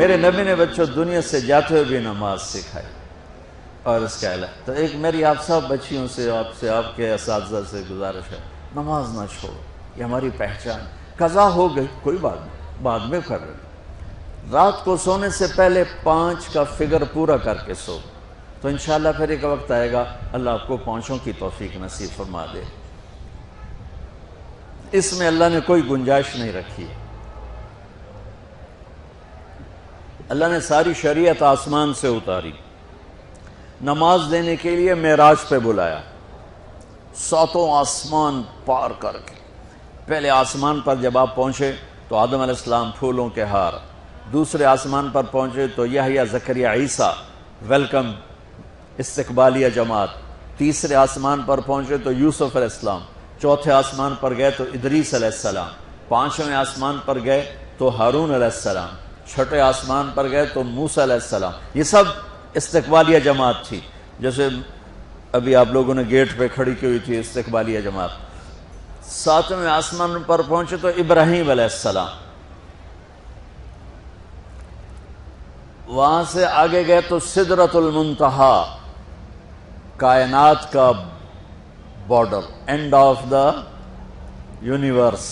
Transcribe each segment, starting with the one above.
میرے نبی نے بچوں دنیا سے جاتے ہوئے بھی نماز سکھائی. اور اس کا علاوہ تو ایک میری آپ سب بچیوں سے آپ کے اساتذہ سے گزارش ہے، نماز نہ چھوڑو، یہ ہماری پہچان. قضا ہو گئی کوئی بات نہیں، بعد میں کر رہے. رات کو سونے سے پہلے 5 کا فگر پورا کر کے سو، تو انشاءاللہ پھر ایک وقت آئے گا اللہ آپ کو 5 کی توفیق نصیب فرما دے. اس میں اللہ نے کوئی گنجائش نہیں رکھی. اللہ نے ساری شریعت آسمان سے اتاری، نماز دینے کے لیے معراج پہ بلایا، 7 آسمان پار کر کے. پہلے آسمان پر جب آپ پہنچے تو آدم علیہ السلام پھولوں کے ہار، دوسرے آسمان پر پہنچے تو یحییٰ زکریا عیسیٰ ویلکم استقبالیہ جماعت، تیسرے آسمان پر پہنچے تو یوسف علیہ السلام، چوتھے آسمان پر گئے تو ادریس علیہ السلام، 5ویں آسمان پر گئے تو ہارون علیہ السلام، 6ٹھے آسمان پر گئے تو موسیٰ علیہ السلام. یہ سب استقبالیہ جماعت تھی. جیسے ابھی آپ لوگوں نے گیٹ پہ کھڑی کی ہوئی تھی استقبالیہ جماعت. 7ویں آسمان پر پہنچے تو ابراہیم علیہ السلام، وہاں سے آگے گئے تو سدرۃ المنتہا، کائنات کا border, and of the universe,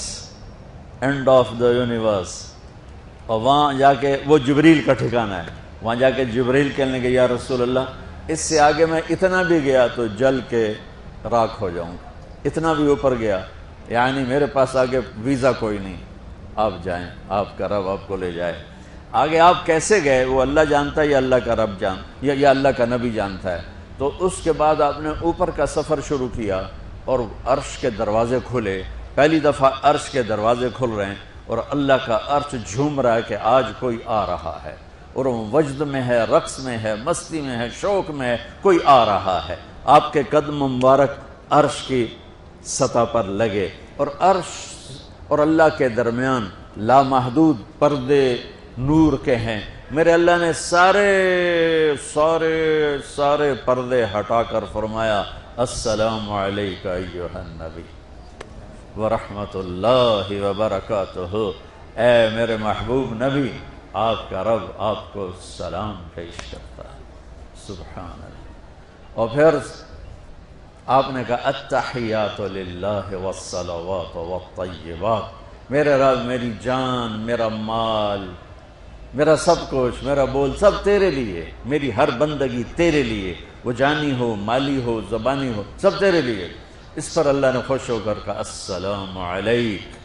and of the universe. اور وہاں جا کے وہ جبریل کا ٹھکانہ ہے، وہاں جا کے جبریل کہنے کہ یا رسول اللہ اس سے آگے میں اتنا بھی گیا تو جل کے راکھ ہو جاؤں گا، اتنا بھی اوپر گیا یعنی میرے پاس آگے ویزا کوئی نہیں، آپ جائیں، آپ کا رب آپ کو لے جائے. آگے آپ کیسے گئے وہ اللہ جانتا ہے یا اللہ کا رب یا اللہ کا نبی جانتا ہے. تو اس کے بعد آپ نے اوپر کا سفر شروع کیا اور عرش کے دروازے کھلے. پہلی دفعہ عرش کے دروازے کھل رہے ہیں اور اللہ کا عرش جھوم رہا ہے کہ آج کوئی آ رہا ہے، اور وہ وجد میں ہے، رقص میں ہے، مستی میں ہے، شوق میں ہے، کوئی آ رہا ہے. آپ کے قدم مبارک عرش کی سطح پر لگے، اور عرش اور اللہ کے درمیان لامحدود پردے نور کے ہیں. میرے اللہ نے سارے پردے ہٹا کر فرمایا السلام علیکہ ایھا النبی ورحمۃ اللہ وبرکاتہ. اے میرے محبوب نبی، آپ کا رب آپ کو سلام پیش کرتا ہے. سبحان اللہ. اور پھر آپ نے کہا التحیات للہ والصلوات والطیبات. میرے رب، میری جان، میرا مال، میرا سب کچھ، میرا بول سب تیرے لیے، میری ہر بندگی تیرے لیے، وہ جانی ہو، مالی ہو، زبانی ہو، سب تیرے لیے. اس پر اللہ نے خوش ہو کر کہا السلام علیک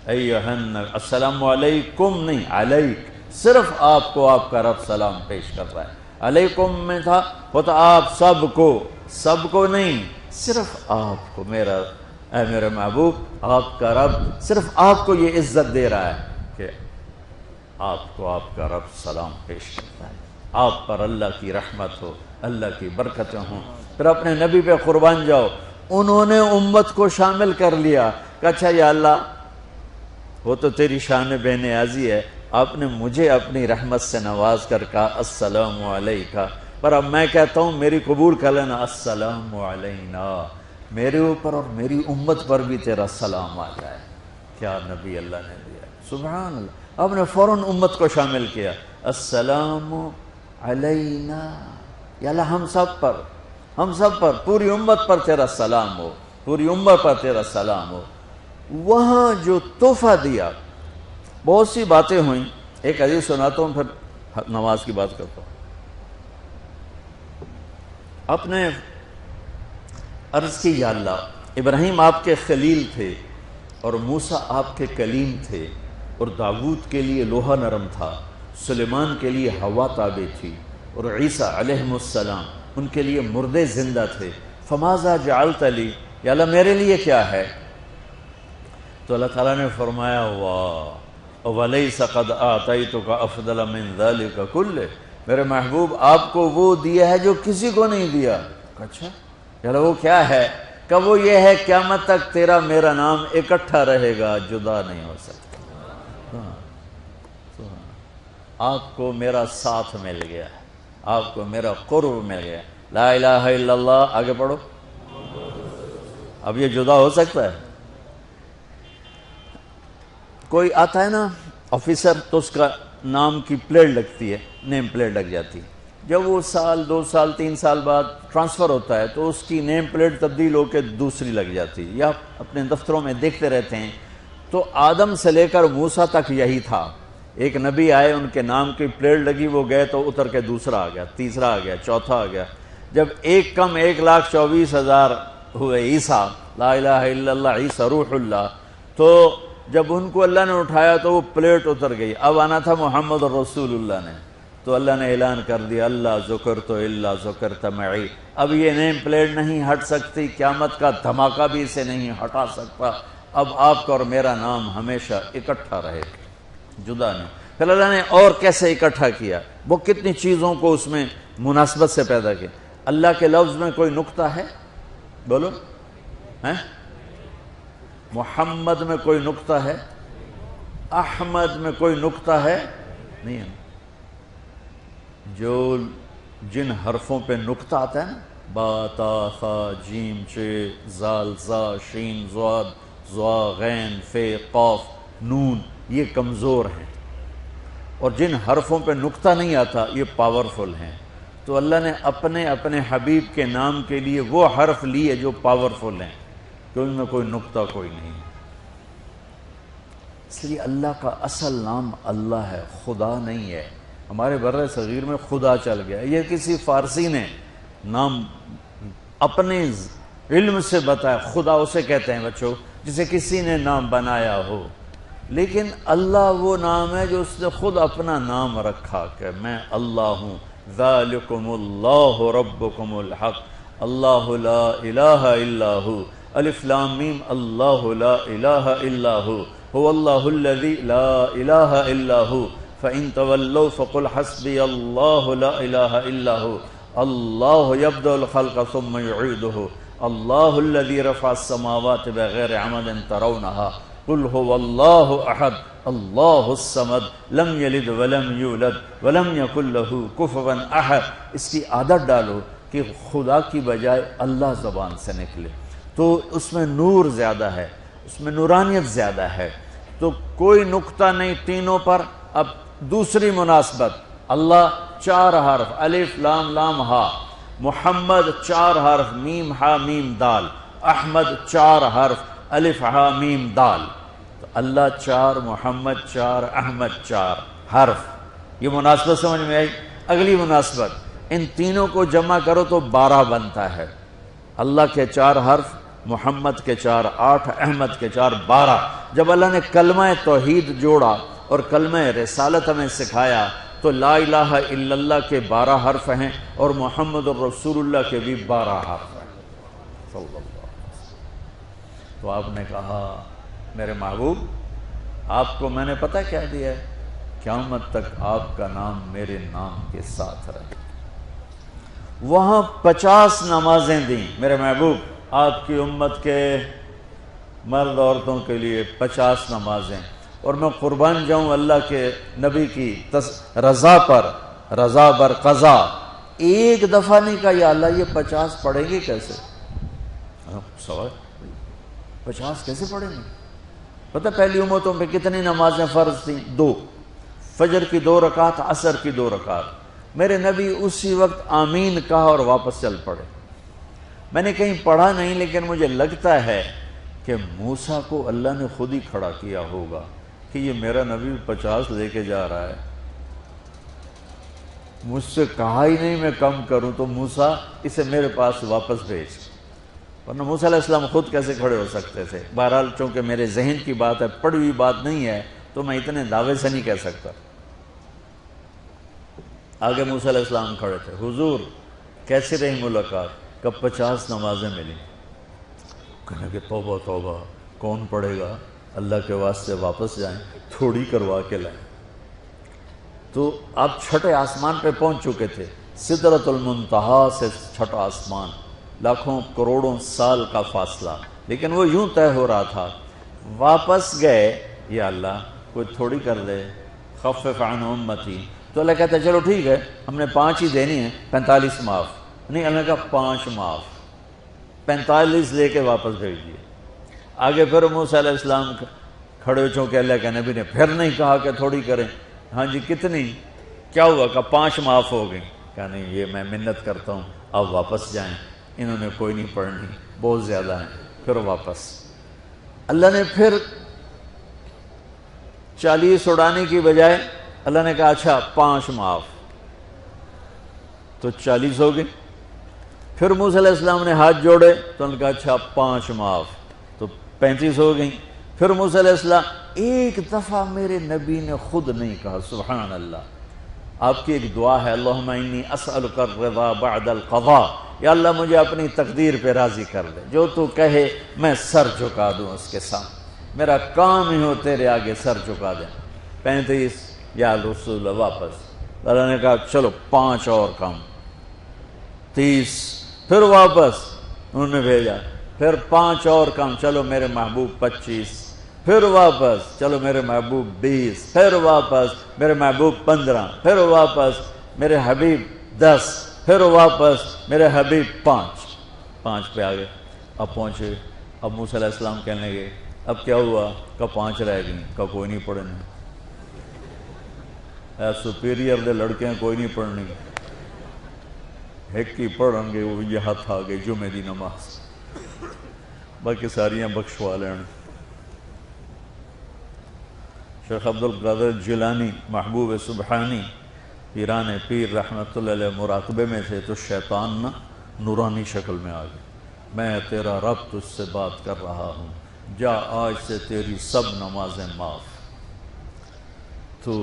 ایھا النبی. السلام علیکم نہیں، علیک. صرف آپ کو آپ کا رب سلام پیش کر رہا ہے. علیکم میں تھا ہوتا آپ سب کو نہیں، صرف آپ کو. اے میرے محبوب، آپ کا رب صرف آپ کو یہ عزت دے رہا ہے کہ آپ کو آپ کا رب سلام پیش کرتا ہے. آپ پر اللہ کی رحمت ہو، اللہ کی برکتیں ہوں. پھر اپنے نبی پہ قربان جاؤ. انہوں نے امت کو شامل کر لیا کہ اچھا یا اللہ وہ تو تیری شان بے نیازی ہے، آپ نے مجھے اپنی رحمت سے نواز کر کہا السلام علیکہ، پر اب میں کہتا ہوں میری قبول کر لینا السلام علینا، میرے اوپر اور میری امت پر بھی تیرا سلام آ جائے. کیا نبی اللہ نے دیا، سبحان اللہ. آپ نے فوراً امت کو شامل کیا. السلام علینا، یا اللہ ہم سب پر پوری امت پر تیرا سلام ہو، پوری امت پر تیرا سلام ہو. وہاں جو تحفہ دیا، بہت سی باتیں ہوئیں. ایک حدیث سناتا ہوں پھر نماز کی بات کرتا ہوں. آپ نے عرض کی یا اللہ ابراہیم آپ کے خلیل تھے اور موسیٰ آپ کے کلیم تھے، اور داؤد کے لیے لوہا نرم تھا، سلیمان کے لیے ہوا تابع تھی، اور عیسیٰ علیہ السلام ان کے لیے مردے زندہ تھے. فماذا جعلت لی، یا اللہ میرے لیے کیا ہے؟ تو اللہ تعالیٰ نے فرمایا واہ وَلَيْسَ قَدْ آتَيْتُكَ أَفْضَلَ مِنْ ذَلِكَ كُلِّهِ. میرے محبوب آپ کو وہ دیا ہے جو کسی کو نہیں دیا. اچھا یا اللہ وہ کیا ہے؟ کہ وہ یہ ہے قیامت تک تیرا میرا نام اکٹھا رہے گا، جدا نہیں ہو سکتا. آپ کو میرا ساتھ مل گیا، آپ کو میرا قرب مل گیا. لا الہ الا اللہ، آگے پڑھو. اب یہ جدا ہو سکتا ہے؟ کوئی آتا ہے نا آفیسر، تو اس کا نام کی پلیٹ لگتی ہے، نیم پلیٹ لگ جاتی ہے. جب وہ سال 2 سال 3 سال بعد ٹرانسفر ہوتا ہے تو اس کی نیم پلیٹ تبدیل ہو کے دوسری لگ جاتی ہے، یا اپنے دفتروں میں دیکھتے رہتے ہیں. تو آدم سے لے کر موسیٰ تک یہی تھا. ایک نبی آئے، ان کے نام کی پلیٹ لگی، وہ گئے تو اتر کے دوسرا آ گیا، تیسرا آ گیا، چوتھا آ گیا. جب ایک کم 1,24,000 ہوئے عیسیٰ، لا الہ الا اللہ عیسیٰ روح اللہ، تو جب ان کو اللہ نے اٹھایا تو وہ پلیٹ اتر گئی. اب آنا تھا محمد رسول اللہ نے، تو اللہ نے اعلان کر دیا اللہ ذکرت الا ذکرت معی. اب یہ نیم پلیٹ نہیں ہٹ سکتی، قیامت کا دھماکہ بھی اسے نہیں ہٹا سکتا. اب آپ کا اور میرا نام ہمیشہ اکٹھا رہے، جدا نہیں. پھر اللہ نے اور کیسے اکٹھا کیا، وہ کتنی چیزوں کو اس میں مناسبت سے پیدا کیا. اللہ کے لفظ میں کوئی نقطہ ہے؟ بولو ہیں؟ محمد میں کوئی نقطہ ہے؟ احمد میں کوئی نقطہ ہے؟ نہیں ہے. جو جن حرفوں پہ نقطہ آتا ہے نا، با تا ثا جیم چ زال زا شین ضاد ضا غین فے قاف نون، یہ کمزور ہیں. اور جن حرفوں پہ نقطہ نہیں آتا یہ پاورفل ہیں. تو اللہ نے اپنے حبیب کے نام کے لیے وہ حرف لیے جو پاورفل ہیں، کہ ان میں کوئی نقطہ کوئی نہیں ہے. اس لیے اللہ کا اصل نام اللہ ہے، خدا نہیں ہے. ہمارے بر صغیر میں خدا چل گیا، یہ کسی فارسی نے نام اپنے علم سے بتایا. خدا اسے کہتے ہیں بچوں جسے کسی نے نام بنایا ہو. لیکن اللہ وہ نام ہے جو اس نے خود اپنا نام رکھا کہ میں اللہ ہوں. ذالکم اللہ ربکم الحق اللہ لا الہ الا ہو الف لام میم اللہ لا الہ الا هو اللہ الذی لا الہ الا هو فإن تولوا فقل حسبی اللہ لا الہ الا هو اللہ یبدأ الخلق ثم يعیدہ اللہ الذی رفع السماوات بغیر عمد ترونها قل هو اللہ احد اللہ الصمد لم یلد ولم یولد ولم یکن له کفوا احد. اس کی عادت ڈالو کہ خدا کی بجائے اللہ زبان سے نکلے، تو اس میں نور زیادہ ہے، اس میں نورانیت زیادہ ہے. تو کوئی نقطہ نہیں تینوں پر. اب دوسری مناسبت، اللہ 4 حرف الف لام لام ہا، محمد 4 حرف میم ہا میم دال، احمد 4 حرف الف ہا میم دال. تو اللہ 4، محمد 4، احمد 4 حرف. یہ مناسبت سمجھ میں آئی؟ اگلی مناسبت، ان تینوں کو جمع کرو تو 12 بنتا ہے. اللہ کے 4 حرف، محمد کے 4 8، احمد کے 4 12. جب اللہ نے کلمہ توحید جوڑا اور کلمہ رسالت ہمیں سکھایا تو لا الہ الا اللہ کے 12 حرف ہیں اور محمد الرسول اللہ کے بھی 12 حرف ہیں صلی اللہ علیہ وسلم. تو آپ نے کہا میرے محبوب آپ کو میں نے پتہ کیا دیا ہے؟ قیامت تک آپ کا نام میرے نام کے ساتھ رہے. وہاں 50 نمازیں دیں میرے محبوب، آپ کی امت کے مرد عورتوں کے لیے 50 نمازیں. اور میں قربان جاؤں اللہ کے نبی کی رضا پر، رضا بر قضا. ایک دفعہ نہیں کہا یا اللہ یہ 50 پڑھیں گے کیسے؟ سوال 50 کیسے پڑھیں گے؟ پتہ پہلی امتوں پہ کتنی نمازیں فرض تھیں؟ 2، فجر کی 2 رکعت، عصر کی 2 رکعت. میرے نبی اسی وقت آمین کہا اور واپس چل پڑے. میں نے کہیں پڑھا نہیں لیکن مجھے لگتا ہے کہ موسیٰ کو اللہ نے خود ہی کھڑا کیا ہوگا کہ یہ میرا نبی 50 لے کے جا رہا ہے، مجھ سے کہا ہی نہیں میں کم کروں، تو موسیٰ اسے میرے پاس واپس بھیج. ورنہ موسیٰ علیہ السلام خود کیسے کھڑے ہو سکتے تھے؟ بہرحال چونکہ میرے ذہن کی بات ہے، پڑھی ہوئی بات نہیں ہے، تو میں اتنے دعوے سے نہیں کہہ سکتا. آگے موسیٰ علیہ السلام کھڑے تھے. حضور کیسی رہی ملاقات؟ کب 50 نمازیں ملی. کہنے کہ توبہ توبہ، کون پڑھے گا؟ اللہ کے واسطے واپس جائیں، تھوڑی کروا کے لائیں. تو آپ چھٹے آسمان پہ پہنچ چکے تھے، سدرۃ المنتہا سے چھٹا آسمان، لاکھوں کروڑوں سال کا فاصلہ، لیکن وہ یوں طے ہو رہا تھا. واپس گئے، یا اللہ کوئی تھوڑی کر دے، خفف عن امتی. تو اللہ کہتا ہے چلو ٹھیک ہے، ہم نے 5 ہی دینی ہیں، 45 معاف. نہیں، اللہ کا 5 معاف، 45 لے کے واپس بھیج دیے. آگے پھر موسیٰ علیہ السلام کھڑے ہو، چونکہ اللہ کے نبی نے پھر نہیں کہا کہ تھوڑی کریں. ہاں جی کتنی؟ کیا ہوا؟ کہ 5 معاف ہو گئی. کہا نہیں یہ میں منت کرتا ہوں آپ واپس جائیں. انہوں نے کوئی نہیں پڑھنی، بہت زیادہ ہیں. پھر واپس اللہ نے پھر 40 اڑانے کی بجائے اللہ نے کہا اچھا 5 معاف، تو 40 ہو گئے. پھر موسیٰ علیہ السلام نے ہاتھ جوڑے تو انہوں نے کہا اچھا 5 معاف، تو 35 ہو گئیں. پھر موسیٰ علیہ السلام ایک دفعہ میرے نبی نے خود نہیں کہا سبحان اللہ. آپ کی ایک دعا ہے اللہم انی اسألک الرضا بعد القضاء، یا اللہ مجھے اپنی تقدیر پہ راضی کر دے، جو تو کہے میں سر جھکا دوں اس کے سامنے، میرا کام ہی ہو تیرے آگے سر جھکا دیں. 35 یا رسول اللہ واپس. اللہ نے کہا چلو 5 اور کام. 30 پھر واپس انہوں نے بھیجا. پھر 5 اور کام، چلو میرے محبوب 25. پھر واپس چلو میرے محبوب 20. پھر واپس میرے محبوب 15. پھر واپس میرے حبیب 10. پھر واپس میرے حبیب 5 پہ آگے. اب پہنچے. اب موسیٰ علیہ السلام کہنے لگے اب کیا ہوا؟ کہ 5 رہ گئیں. کہ کوئی نہیں پڑھنے، سپیریئر دے لڑکے ہیں کوئی نہیں پڑھنی، ایک ہی پڑھیں گے وہ یہ ہاتھ آ گئے جمعے دی نماز، باقی ساریاں بخشوا لین. شیخ عبد القادر جیلانی محبوب سبحانی پیران پیر رحمت اللہ علیہ مراقبے میں تھے تو شیطان نا نورانی شکل میں آ گئے. میں تیرا رب تجھ سے بات کر رہا ہوں، جا آج سے تیری سب نمازیں معاف. تو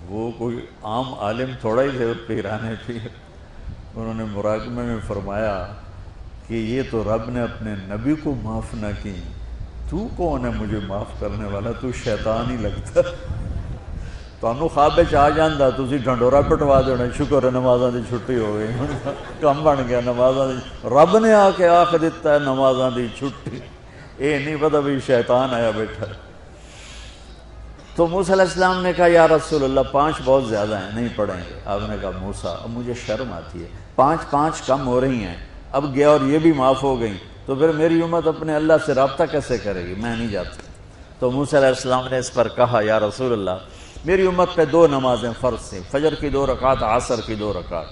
وہ کوئی عام عالم تھوڑا ہی تھے پیران پیر. انہوں نے مراقبے میں فرمایا کہ یہ تو رب نے اپنے نبی کو معاف نہ کی، تو کون ہے مجھے معاف کرنے والا؟ تو شیطان ہی لگتا. تانوں خواب وچ آ جاندا تسی ڈھنڈورا پٹوا دینا، شکر ہے نمازاں دی چھٹی ہو گئی، کم بن گیا نمازاں دی. رب نے آ کے آکھ دیتا ہے نمازاں دی چھٹی، اے نہیں پتہ بھی شیطان آیا بیٹھا. تو موسیٰ علیہ السلام نے کہا یا رسول اللہ 5 بہت زیادہ ہیں، نہیں پڑھیں گے. آپ نے کہا موسیٰ اب مجھے شرم آتی ہے، 5 کم ہو رہی ہیں، اب گیا اور یہ بھی معاف ہو گئیں تو پھر میری امت اپنے اللہ سے رابطہ کیسے کرے گی؟ میں نہیں جاتا. تو موسیٰ علیہ السلام نے اس پر کہا یا رسول اللہ میری امت پہ 2 نمازیں فرض تھیں، فجر کی 2 رکعت، عصر کی 2 رکعت،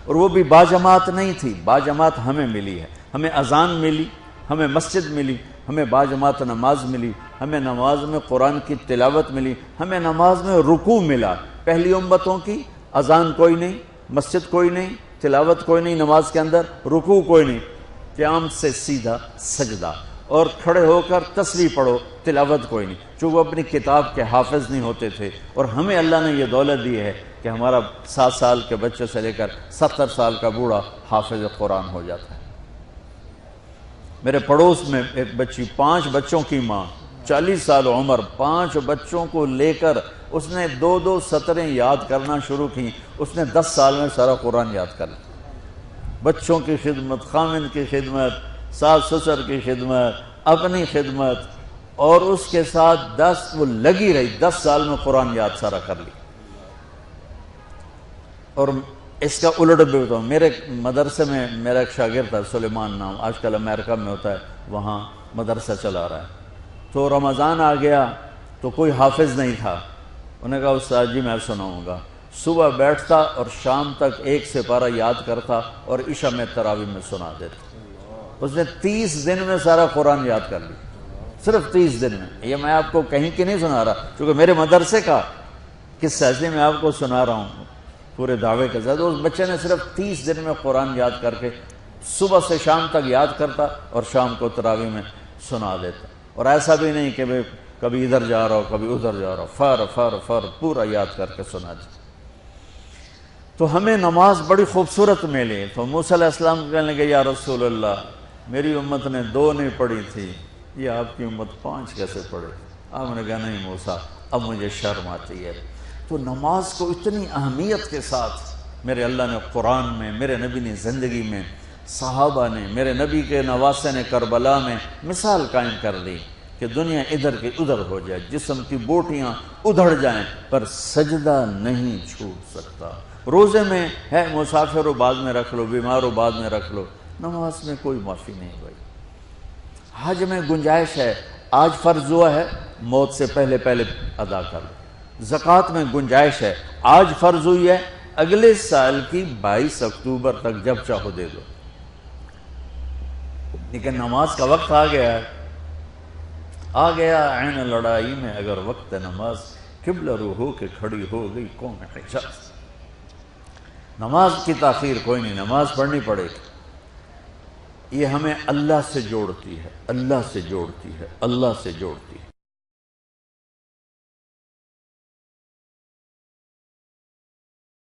اور وہ بھی باجماعت نہیں تھی. باجماعت ہمیں ملی ہے، ہمیں اذان ملی، ہمیں مسجد ملی، ہمیں باجماعت نماز ملی، ہمیں نماز میں قرآن کی تلاوت ملی، ہمیں نماز میں رکوع ملا. پہلی امتوں کی اذان کوئی نہیں، مسجد کوئی نہیں، تلاوت کوئی نہیں، نماز کے اندر رکوع کوئی نہیں، قیام سے سیدھا سجدہ، اور کھڑے ہو کر تسبیح پڑھو، تلاوت کوئی نہیں. چونکہ وہ اپنی کتاب کے حافظ نہیں ہوتے تھے، اور ہمیں اللہ نے یہ دولت دی ہے کہ ہمارا 7 سال کے بچے سے لے کر 70 سال کا بوڑھا حافظ قرآن ہو جاتا ہے. میرے پڑوس میں ایک بچی، 5 بچوں کی ماں، 40 سال عمر، 5 بچوں کو لے کر اس نے 2 سطریں یاد کرنا شروع کی. اس نے 10 سال میں سارا قرآن یاد کر لیا. بچوں کی خدمت، خامن کی خدمت، ساس سسر کی خدمت، اپنی خدمت، اور اس کے ساتھ 10 وہ لگی رہی. 10 سال میں قرآن یاد سارا کر لی. اور اس کا الٹ بھی بتاؤں، میرے مدرسے میں میرا ایک شاگرد تھا سلیمان نام، آج کل امریکہ میں ہوتا ہے، وہاں مدرسہ چلا رہا ہے. تو رمضان آ گیا تو کوئی حافظ نہیں تھا. انہوں نے کہا استاد جی میں سناؤں گا. صبح بیٹھتا اور شام تک 1 سپارہ یاد کرتا اور عشاء میں تراویح میں سنا دیتا. اس نے 30 دن میں سارا قرآن یاد کر لیا، صرف 30 دن میں. یہ میں آپ کو کہیں کی نہیں سنا رہا، کیونکہ میرے مدرسے کا قصہ ہے، میں آپ کو سنا رہا ہوں پورے دعوے کے ساتھ. اس بچے نے صرف 30 دن میں قرآن یاد کر کے صبح سے شام تک یاد کرتا اور شام کو تراویح میں سنا دیتا. اور ایسا بھی نہیں کہ کبھی ادھر جا رہا ہو کبھی ادھر جا رہا ہو، فر پورا یاد کر کے سنا دیتا. تو ہمیں نماز بڑی خوبصورت ملی. تو موسیٰ علیہ السلام کہنے لگے یا رسول اللہ میری امت نے 2 نہیں پڑھی تھی، یہ آپ کی امت 5 کیسے پڑھے؟ آپ نے کہا نہیں موسیٰ اب مجھے شرم آتی ہے. تو نماز کو اتنی اہمیت کے ساتھ میرے اللہ نے قرآن میں، میرے نبی نے زندگی میں، صحابہ نے، میرے نبی کے نواسے نے کربلا میں مثال قائم کر دی کہ دنیا ادھر کی ادھر ہو جائے، جسم کی بوٹیاں ادھڑ جائیں پر سجدہ نہیں چھوٹ سکتا. روزے میں ہے مسافر ہو بعد میں رکھ لو، بیمار ہو بعد میں رکھ لو، نماز میں کوئی معافی نہیں بھائی. حج میں گنجائش ہے، آج فرض ہوا ہے موت سے پہلے ادا کر لو. زکوٰۃ میں گنجائش ہے، آج فرض ہوئی ہے، اگلے سال کی 22 اکتوبر تک جب چاہو دے دو، لیکن نماز کا وقت آ گیا ہے، آ گیا عین لڑائی میں اگر وقت نماز، قبلہ رو ہو کے کھڑی ہو گئی قوم حجاز۔ نماز کی تاخیر کوئی نہیں، نماز پڑھنی پڑے گی، یہ ہمیں اللہ سے جوڑتی ہے، اللہ سے جوڑتی ہے، اللہ سے جوڑتی ہے۔